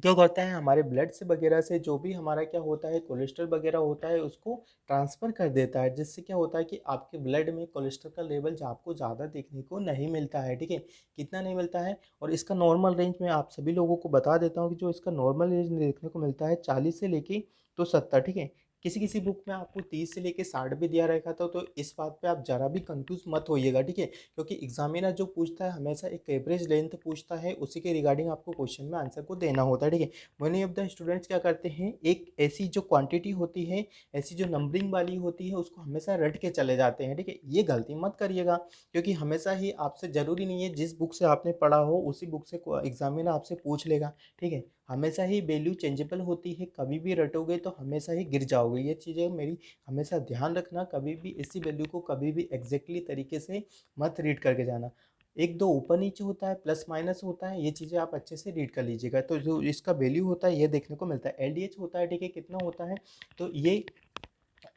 क्या करता है हमारे ब्लड से वगैरह से जो भी हमारा क्या होता है कोलेस्ट्रॉल वगैरह होता है उसको ट्रांसफ़र कर देता है, जिससे क्या होता है कि आपके ब्लड में कोलेस्ट्रॉल का लेवल जो आपको ज़्यादा देखने को नहीं मिलता है, ठीक है। कितना नहीं मिलता है, और इसका नॉर्मल रेंज में आप सभी लोगों को बता देता हूँ कि जो इसका नॉर्मल रेंज देखने को मिलता है 40 से लेके तो 70, ठीक है। किसी किसी बुक में आपको 30 से लेके 60 भी दिया रहता था, तो इस बात पे आप ज़रा भी कंफ्यूज मत होइएगा, ठीक है। क्योंकि एग्जामिनर जो पूछता है हमेशा एक एवरेज लेंथ पूछता है, उसी के रिगार्डिंग आपको क्वेश्चन में आंसर को देना होता है, ठीक है। मनी ऑफ द स्टूडेंट्स क्या करते हैं, एक ऐसी जो क्वांटिटी होती है, ऐसी जो नंबरिंग वाली होती है, उसको हमेशा रट के चले जाते हैं, ठीक है। ये गलती मत करिएगा, क्योंकि हमेशा ही आपसे ज़रूरी नहीं है जिस बुक से आपने पढ़ा हो उसी बुक से एग्जामिनर आपसे पूछ लेगा, ठीक है। हमेशा ही वैल्यू चेंजेबल होती है, कभी भी रटोगे तो हमेशा ही गिर जाओगे। ये चीज़ें मेरी हमेशा ध्यान रखना, कभी भी इसी वैल्यू को कभी भी एग्जैक्टली तरीके से मत रीड करके जाना। एक दो ऊपर नीचे होता है, प्लस माइनस होता है, ये चीज़ें आप अच्छे से रीड कर लीजिएगा। तो जो इसका वैल्यू होता है ये देखने को मिलता है। एलडीएच होता है, ठीक है, कितना होता है, तो ये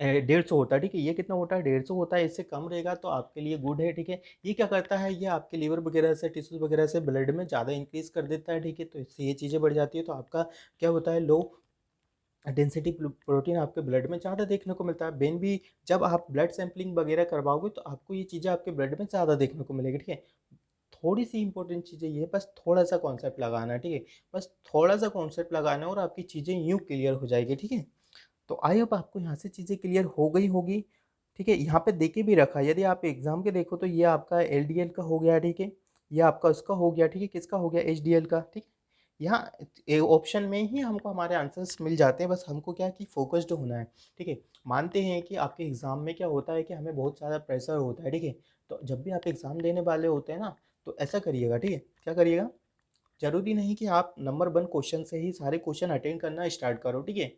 150 होता है, ठीक है। ये कितना होता है, 150 होता है। इससे कम रहेगा तो आपके लिए गुड है, ठीक है। ये क्या करता है, ये आपके लीवर वगैरह से, टिश्यूज वगैरह से ब्लड में ज़्यादा इंक्रीज कर देता है, ठीक है। तो इससे ये चीज़ें बढ़ जाती है, तो आपका क्या होता है, लो डेंसिटी प्रोटीन आपके ब्लड में ज़्यादा देखने को मिलता है। बेन भी जब आप ब्लड सैंपलिंग वगैरह करवाओगे तो आपको ये चीज़ें आपके ब्लड में ज़्यादा देखने को मिलेगी, ठीक है। थोड़ी सी इंपॉर्टेंट चीज़ें ये है, बस थोड़ा सा कॉन्सेप्ट लगाना है, ठीक है। बस थोड़ा सा कॉन्सेप्ट लगाना है और आपकी चीज़ें यूँ क्लियर हो जाएगी, ठीक है। तो आई होप आपको यहाँ से चीज़ें क्लियर हो गई होगी, ठीक है। यहाँ पे देके भी रखा है, यदि आप एग्जाम के देखो तो ये आपका एलडीएल का हो गया, ठीक है। ये आपका उसका हो गया, ठीक है। किसका हो गया, एचडीएल का, ठीक है। यहाँ ऑप्शन में ही हमको हमारे आंसर्स मिल जाते हैं, बस हमको क्या है कि फोकस्ड होना है, ठीक है। मानते हैं कि आपके एग्ज़ाम में क्या होता है कि हमें बहुत ज़्यादा प्रेशर होता है, ठीक है। तो जब भी आप एग्ज़ाम देने वाले होते हैं ना, तो ऐसा करिएगा, ठीक है। क्या करिएगा, ज़रूरी नहीं कि आप नंबर 1 क्वेश्चन से ही सारे क्वेश्चन अटेंड करना स्टार्ट करो, ठीक है।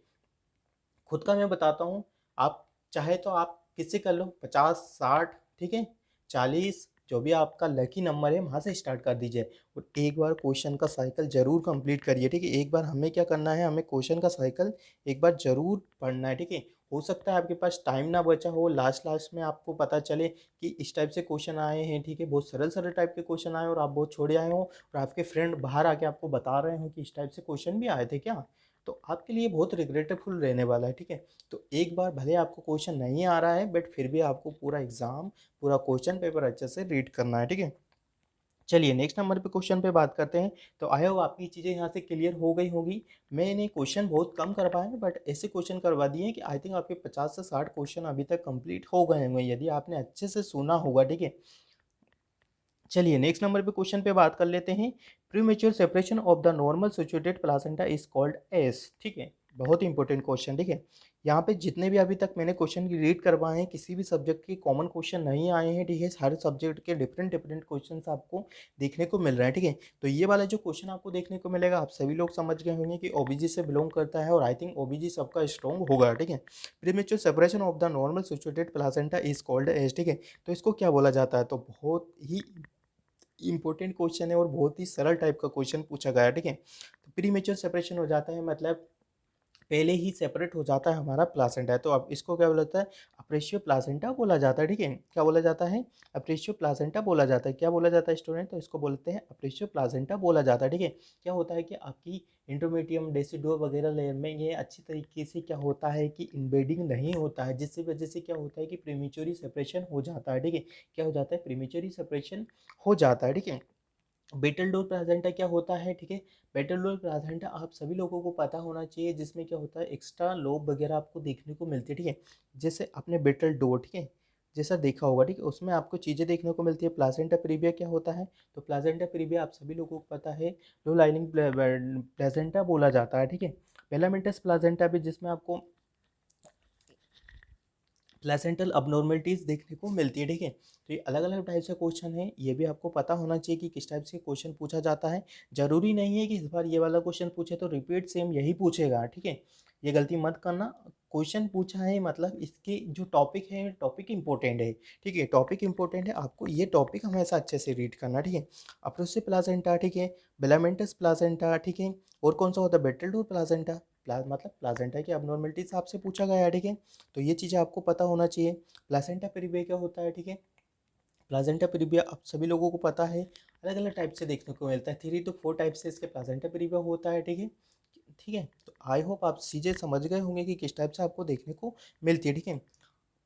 खुद का मैं बताता हूँ, आप चाहे तो आप किससे कर लो, 50, 60, ठीक है, 40, जो भी आपका लकी नंबर है वहाँ से स्टार्ट कर दीजिए। और एक बार क्वेश्चन का साइकिल ज़रूर कंप्लीट करिए, ठीक है। एक बार हमें क्या करना है, हमें क्वेश्चन का साइकिल एक बार ज़रूर पढ़ना है, ठीक है। हो सकता है आपके पास टाइम ना बचा हो, लास्ट लास्ट में आपको पता चले कि इस टाइप से क्वेश्चन आए हैं, ठीक है, बहुत सरल सरल टाइप के क्वेश्चन आए और आप बहुत छोड़े आए हो, और आपके फ्रेंड बाहर आके आपको बता रहे हो कि इस टाइप से क्वेश्चन भी आए थे क्या। तो आपके लिए बहुत रिग्रेटफुल रहने वाला है, ठीक है। तो एक बार भले आपको क्वेश्चन नहीं आ रहा है, बट फिर भी आपको पूरा एग्जाम, पूरा क्वेश्चन पेपर अच्छे से रीड करना है, ठीक है। चलिए नेक्स्ट नंबर पे क्वेश्चन पे बात करते हैं। तो आई होप आपकी चीज़ें यहाँ से क्लियर हो गई होगी। मैंने क्वेश्चन बहुत कम करवाए हैं, बट ऐसे क्वेश्चन करवा दिए हैं कि आई थिंक आपके 50 से 60 क्वेश्चन अभी तक कंप्लीट हो गए होंगे, यदि आपने अच्छे से सुना होगा, ठीक है। चलिए नेक्स्ट नंबर पे क्वेश्चन पे बात कर लेते हैं। Premature separation of the normal situated placenta is called S, ठीक है। बहुत ही इंपॉर्टेंट क्वेश्चन, ठीक है। यहाँ पे जितने भी अभी तक मैंने क्वेश्चन की रीड करवाए हैं, किसी भी सब्जेक्ट के कॉमन क्वेश्चन नहीं आए हैं, ठीक है। सारे सब्जेक्ट के डिफरेंट डिफरेंट क्वेश्चन आपको देखने को मिल रहे हैं, ठीक है। तो ये वाला जो क्वेश्चन आपको देखने को मिलेगा, आप सभी लोग समझ गए होंगे कि ओबीजी से बिलोंग करता है, और आई थिंक ओबीजी सबका स्ट्रॉन्ग होगा, ठीक है। Premature separation of the normal situated placenta is called S, ठीक है। तो इसको क्या बोला जाता है, तो बहुत ही इंपॉर्टेंट क्वेश्चन है और बहुत ही सरल टाइप का क्वेश्चन पूछा गया है, ठीक है। तो प्रीमेच्योर सेपरेशन हो जाता है, मतलब पहले ही सेपरेट हो जाता है हमारा प्लासेंटा, तो अब इसको क्या बोला जाता है, अप्रेशियो प्लासेंटा बोला जाता है, ठीक है। क्या बोला जाता है, अप्रेशियो प्लासेंटा बोला जाता है। क्या बोला जाता है स्टूडेंट, तो इसको बोलते हैं अप्रेशियो प्लासेंटा बोला जाता है, ठीक है। क्या होता है कि आपकी इंटरमीडियम डेसिडुआ वगैरह लेयर में ये अच्छी तरीके से क्या होता है कि इन्बेडिंग नहीं होता है, जिसकी वजह से क्या होता है कि प्रीमेच्योरी सेपरेशन हो जाता है, ठीक है। क्या हो जाता है, प्रीमेच्योरी सेपरेशन हो जाता है, ठीक है। बेटल डोर प्लाज़ेंटा क्या होता है, ठीक है। बेटल डोर प्लाज़ेंटा आप सभी लोगों को पता होना चाहिए, जिसमें क्या होता है, एक्स्ट्रा लोब वगैरह आपको देखने को मिलती है, ठीक है। जैसे आपने बेटल डोर, ठीक है, जैसा देखा होगा, ठीक है, उसमें आपको चीज़ें देखने को मिलती है। प्लासेंटा प्रीविया क्या होता है, तो प्लासेंटा प्रीविया आप सभी लोगों को पता है, लो लाइनिंग प्लासेंटा बोला जाता है, ठीक है। फिलामेंटस प्लासेंटा भी, जिसमें आपको प्लेसेंटल अबनॉर्मलिटीज़ देखने को मिलती है, ठीक है। तो ये अलग अलग टाइप से क्वेश्चन है, ये भी आपको पता होना चाहिए कि किस टाइप से क्वेश्चन पूछा जाता है। ज़रूरी नहीं है कि इस बार ये वाला क्वेश्चन पूछे तो रिपीट सेम यही पूछेगा, ठीक है। ये गलती मत करना। क्वेश्चन पूछा है मतलब इसके जो टॉपिक है, टॉपिक इंपॉर्टेंट है, ठीक है। टॉपिक इंपॉर्टेंट है, आपको ये टॉपिक हमेशा अच्छे से रीड करना, ठीक है। अप्रोसिव प्लासेंटा, ठीक है, बेलामेंटस प्लासेंटा, ठीक है। और कौन सा होता है, बेटल डोर प्लासेंटा, मतलब प्लासेंटा की अबनॉर्मलिटीज आपसे पूछा गया है, ठीक है। तो ये चीज़ें आपको पता होना चाहिए। प्लासेंटा प्रीविया क्या होता है, ठीक है। प्लासेंटा प्रीविया आप सभी लोगों को पता है, अलग अलग टाइप से देखने को मिलता है, 3 to 4 टाइप से इसके प्लासेंटा प्रीविया होता है, ठीक है। ठीक है, तो आई होप आप चीज़ें समझ गए होंगे कि किस टाइप से आपको देखने को मिलती है, ठीक है।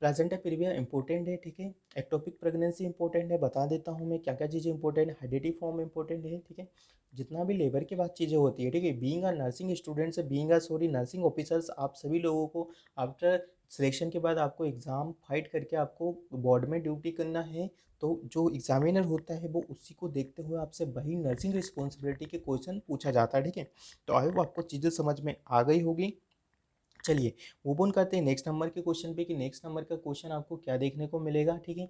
प्लेसेंटा प्रीविया इंपॉर्टेंट है, ठीक है। एक्टोपिक प्रेगनेंसी इंपॉर्टेंट है, बता देता हूँ मैं क्या क्या चीज़ें इंपॉर्टेंट है। हेरिडिटी फॉर्म इंपॉर्टेंट है, ठीक है। जितना भी लेबर के बाद चीज़ें होती है, ठीक है। Being a nursing students, being a sorry nursing officers, आप सभी लोगों को आफ्टर सिलेक्शन के बाद आपको एग्ज़ाम फाइट करके आपको वार्ड में ड्यूटी करना है। तो जो एग्जामिनर होता है वो उसी को देखते हुए आपसे वही नर्सिंग रिस्पॉन्सिबिलिटी के क्वेश्चन पूछा जाता है, ठीक है। तो आई होप आपको चीज़ें समझ में आ गई होगी। चलिए मूव ऑन करते हैं नेक्स्ट नंबर के क्वेश्चन पे कि नेक्स्ट नंबर का क्वेश्चन आपको क्या देखने को मिलेगा, ठीक है।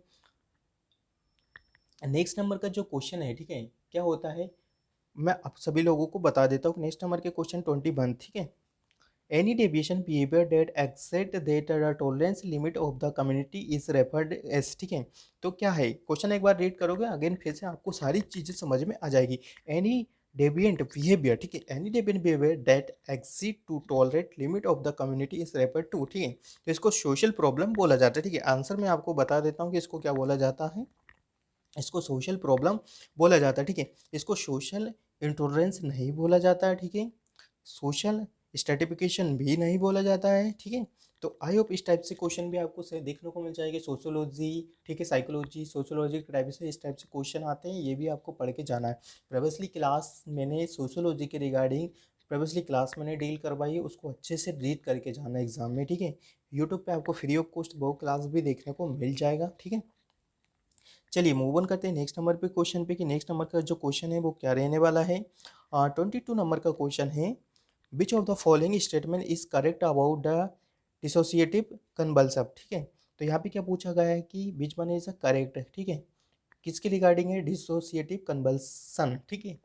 नेक्स्ट नंबर का जो क्वेश्चन है, ठीक है, क्या होता है, मैं आप सभी लोगों को बता देता हूँ। नेक्स्ट नंबर के क्वेश्चन 21, ठीक है। Any deviation behaviour that exceed that the tolerance limit of the community is referred as, ठीक है। तो क्या है क्वेश्चन, एक बार रीड करोगे अगेन फिर से आपको सारी चीज़ें समझ में आ जाएगी। एनी डेविएंट बिहेवियर, ठीक है, any deviant behaviour that exceed to tolerate limit of the community is referred to, ठीक है। तो इसको सोशल प्रॉब्लम बोला जाता है, ठीक है। आंसर मैं आपको बता देता हूँ कि इसको क्या बोला जाता है। इसको सोशल प्रॉब्लम बोला जाता है, ठीक है। इसको सोशल इंटॉलरेंस नहीं बोला जाता है, ठीक है। सोशल स्ट्रेटिफिकेशन भी नहीं बोला जाता है, ठीक है। तो आई होप इस टाइप से क्वेश्चन भी आपको से देखने को मिल जाएंगे। सोशोलॉजी, ठीक है, साइकोलॉजी, सोशोलॉजी के टाइप से इस टाइप से क्वेश्चन आते हैं, ये भी आपको पढ़ के जाना है। प्रीवियसली क्लास मैंने सोशोलॉजी के रिगार्डिंग प्रीवियसली क्लास मैंने डील करवाई है, उसको अच्छे से रीड करके जाना है एग्जाम में, ठीक है। यूट्यूब पे आपको फ्री ऑफ कॉस्ट वो क्लास भी देखने को मिल जाएगा, ठीक है। चलिए मूव ऑन करते हैं नेक्स्ट नंबर पे क्वेश्चन पे कि नेक्स्ट नंबर का जो क्वेश्चन है वो क्या रहने वाला है। 22 नंबर का क्वेश्चन है, विच of the following statement is correct about the dissociative convulsion, ठीक है। तो यहाँ पे क्या पूछा गया है कि which one is a correct, ठीक है, किसके रिगार्डिंग है, डिसोसिएटिव कन्वल्सन, ठीक है।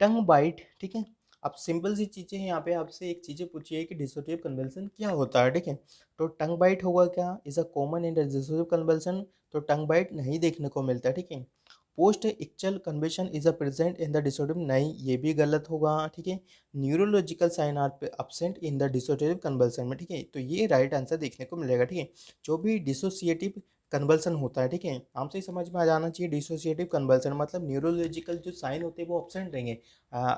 टंग बाइट, ठीक है। अब सिंपल सी चीज़ें हैं, यहाँ पे आपसे एक चीज़ें पूछी है कि डिसोसिएटिव कन्वल्सन क्या होता है, ठीक है। तो टंग बाइट होगा क्या, is a common in dissociative convulsion, तो टंग बाइट नहीं देखने को मिलता है, ठीक है। Post ictal convulsion is a present in the dissociative, नहीं ये भी गलत होगा, ठीक है। Neurological sign are absent in the dissociative convulsion में, ठीक है। तो ये राइट आंसर देखने को मिलेगा, ठीक है। जो भी डिसोसिएटिव कन्वल्सन होता है, ठीक है, हमसे ही समझ में आ जाना चाहिए। डिसोसिएटिव कन्वल्सन मतलब न्यूरोलॉजिकल जो साइन होते हैं वो अपसेंट रहेंगे।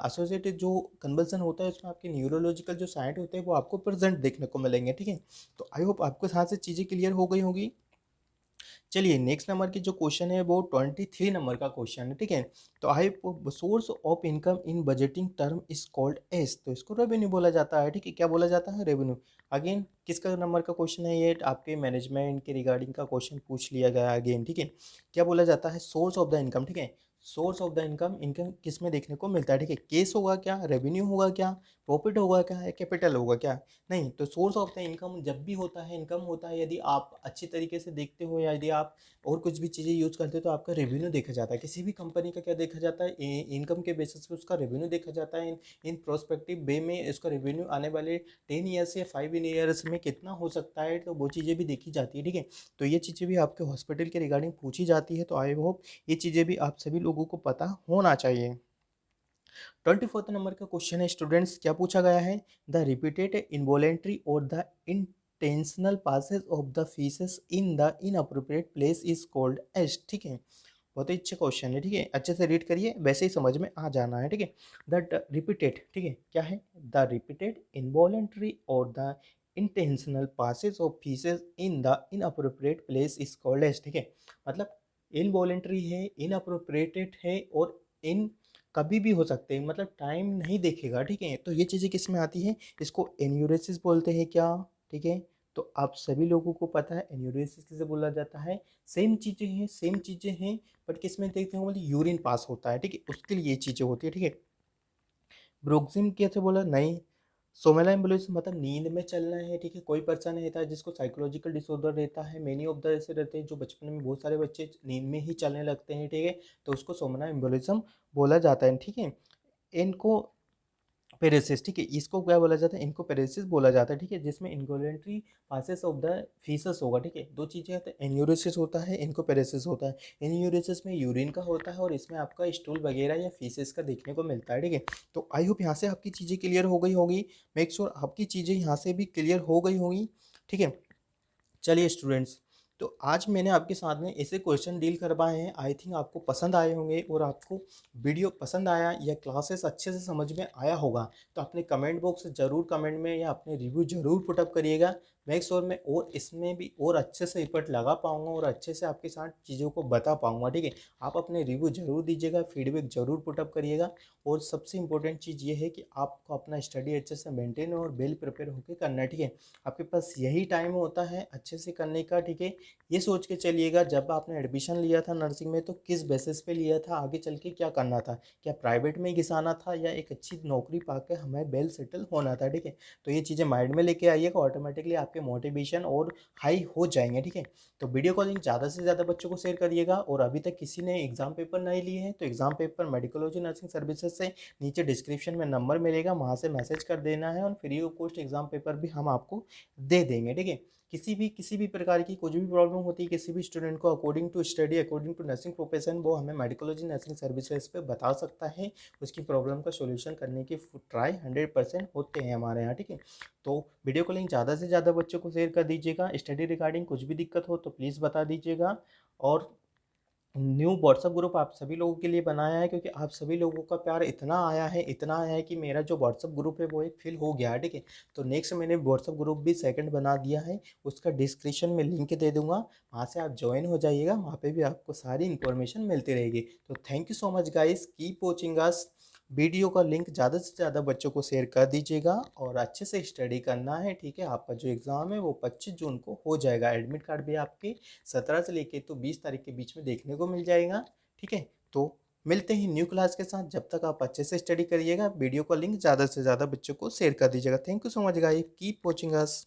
एसोसिएटेड जो कन्वल्सन होता है उसमें आपके न्यूरोलॉजिकल जो साइट होते हैं वो आपको प्रेजेंट देखने को मिलेंगे, ठीक है। तो आई होप आपको साथ से चीज़ें क्लियर हो गई होगी। चलिए नेक्स्ट नंबर की जो क्वेश्चन है वो 23 नंबर का क्वेश्चन है, ठीक है। तो I source of income in budgeting term is called as, तो इसको रेवेन्यू बोला जाता है, ठीक है। क्या बोला जाता है, रेवेन्यू। अगेन किसका नंबर का क्वेश्चन है ये, आपके मैनेजमेंट के रिगार्डिंग का क्वेश्चन पूछ लिया गया अगेन, ठीक है। क्या बोला जाता है, सोर्स ऑफ द इनकम, ठीक है। Source of the income, income किस में देखने को मिलता है, ठीक है। केस होगा क्या, रेवेन्यू होगा क्या, प्रॉफिट होगा क्या, या कैपिटल होगा क्या। नहीं, तो सोर्स ऑफ द इनकम जब भी होता है, इनकम होता है, यदि आप अच्छी तरीके से देखते हो या यदि आप और कुछ भी चीज़ें यूज़ करते हो तो आपका रेवेन्यू देखा जाता है। किसी भी कंपनी का क्या देखा जाता है, इनकम के बेसिस पे उसका रेवेन्यू देखा जाता है। इन प्रोस्पेक्टिव वे में इसका रेवेन्यू आने वाले 10 ईयर्स या 5 ईयर्स में कितना हो सकता है, तो वो चीज़ें भी देखी जाती है, ठीक है। तो ये चीज़ें भी आपके हॉस्पिटल के रिगार्डिंग पूछी जाती है, तो आई होप ये चीज़ें भी आप सभी लोगों को पता होना चाहिए। 24th नंबर का क्वेश्चन है स्टूडेंट्स, क्या पूछा गया है, द रिपीटेड इनवॉलेंट्री और the intentional passage of the faeces in the inappropriate place is called as, ठीक है। बहुत ही अच्छा क्वेश्चन है, ठीक है, अच्छे से रीड करिए, वैसे ही समझ में आ जाना है, ठीक है। द रिपीटेड, ठीक है, क्या है, द रिपीटेड इनवॉलेंट्री और the intentional passage of faeces in the inappropriate place is called as, ठीक है। मतलब इनवॉलेंट्री है, इनअप्रोप्रिएटेड है और इन कभी भी हो सकते हैं, मतलब टाइम नहीं देखेगा, ठीक है। तो ये चीज़ें किस में आती हैं, इसको एन्यूरेसिस बोलते हैं क्या, ठीक है। तो आप सभी लोगों को पता है एन्यूरेसिस किसे बोला जाता है। सेम चीज़ें हैं, सेम चीज़ें हैं, बट किस में देखते हैं, मतलब यूरिन पास होता है, ठीक है, उसके लिए ये चीज़ें होती है, ठीक है। ब्रोक्सिन कैसे बोला, नहीं। सोमेला एम्बुलेंस मतलब नींद में चलना है, ठीक है। कोई पर्सन रहता है जिसको साइकोलॉजिकल डिसऑर्डर रहता है, मेनी ऑफ द ऐसे रहते हैं जो बचपन में बहुत सारे बच्चे नींद में ही चलने लगते हैं, ठीक है। तो उसको सोमना एम्बुलिज्म बोला जाता है, ठीक है। इनको पेरेसिस, ठीक है, इसको क्या बोला जाता है, इनको पेरेसिस बोला जाता है, ठीक है, जिसमें involuntary passes of the faeces होगा, ठीक है। दो चीज़ें होती हैं, एन्यूरेसिस होता है, इनको पेरेसिस होता है। एन्यूरेसिस में यूरिन का होता है और इसमें आपका स्टूल वगैरह या फीसेस का देखने को मिलता है, ठीक है। तो आई होप यहाँ से आपकी चीज़ें क्लियर हो गई होगी। मेक श्योर आपकी चीज़ें यहाँ से भी क्लियर हो गई होंगी, ठीक है। चलिए स्टूडेंट्स, तो आज मैंने आपके साथ में ऐसे क्वेश्चन डील करवाए हैं, आई थिंक आपको पसंद आए होंगे और आपको वीडियो पसंद आया या क्लासेस अच्छे से समझ में आया होगा तो अपने कमेंट बॉक्स ज़रूर कमेंट में या अपने रिव्यू ज़रूर पुटअप करिएगा, मेक श्योर मैं और इसमें भी और अच्छे से एफर्ट लगा पाऊँगा और अच्छे से आपके साथ चीज़ों को बता पाऊँगा, ठीक है। आप अपने रिव्यू ज़रूर दीजिएगा, फीडबैक ज़रूर पुटअप करिएगा और सबसे इम्पोर्टेंट चीज़ ये है कि आपको अपना स्टडी अच्छे से मेंटेन और वेल प्रिपेयर होकर करना है, ठीक है। आपके पास यही टाइम होता है अच्छे से करने का, ठीक है। ये सोच के चलिएगा जब आपने एडमिशन लिया था नर्सिंग में तो किस बेसिस पे लिया था, आगे चल के क्या करना था, क्या प्राइवेट में ही घिसाना था या एक अच्छी नौकरी पाकर हमें वेल सेटल होना था, ठीक है। तो ये चीज़ें माइंड में लेके आइएगा, ऑटोमेटिकली आपके मोटिवेशन और हाई हो जाएंगे, ठीक है। तो वीडियो कॉलिंग ज़्यादा से ज़्यादा बच्चों को शेयर करिएगा और अभी तक किसी ने एग्जाम पेपर नहीं लिए हैं तो एग्जाम पेपर मेडिकोलॉजी नर्सिंग सर्विसेज से नीचे डिस्क्रिप्शन में नंबर मिलेगा, वहाँ से मैसेज कर देना है और free of cost exam paper भी हम आपको दे देंगे, ठीक है। किसी भी प्रकार की कुछ भी प्रॉब्लम होती है किसी भी स्टूडेंट को, according to study, according to nursing profession, वो हमें मेडिकोलॉजी नर्सिंग सर्विसेज पे बता सकता है। उसकी प्रॉब्लम का सॉल्यूशन करने की ट्राई 100% होते हैं हमारे यहाँ, ठीक है। तो वीडियो कॉलिंग ज़्यादा से ज़्यादा बच्चों को शेयर कर दीजिएगा। स्टडी रिगार्डिंग कुछ भी दिक्कत हो तो प्लीज़ बता दीजिएगा। और न्यू व्हाट्सअप ग्रुप आप सभी लोगों के लिए बनाया है क्योंकि आप सभी लोगों का प्यार इतना आया है कि मेरा जो व्हाट्सअप ग्रुप है वो एक फिल हो गया है, ठीक है। तो नेक्स्ट मैंने व्हाट्सअप ग्रुप भी सेकंड बना दिया है, उसका डिस्क्रिप्शन में लिंक दे दूंगा, वहाँ से आप ज्वाइन हो जाइएगा, वहाँ पे भी आपको सारी इन्फॉर्मेशन मिलती रहेगी। तो thank you so much guys, keep watching us. Video का लिंक ज़्यादा से ज़्यादा बच्चों को शेयर कर दीजिएगा और अच्छे से स्टडी करना है, ठीक है। आपका जो एग्ज़ाम है वो 25 जून को हो जाएगा। एडमिट कार्ड भी आपके 17 से लेके तो 20 तारीख के बीच में देखने को मिल जाएगा, ठीक है। तो मिलते हैं न्यू क्लास के साथ, जब तक आप अच्छे से स्टडी करिएगा। वीडियो का लिंक ज़्यादा से ज़्यादा बच्चों को शेयर कर दीजिएगा। Thank you so much guys, keep watching us.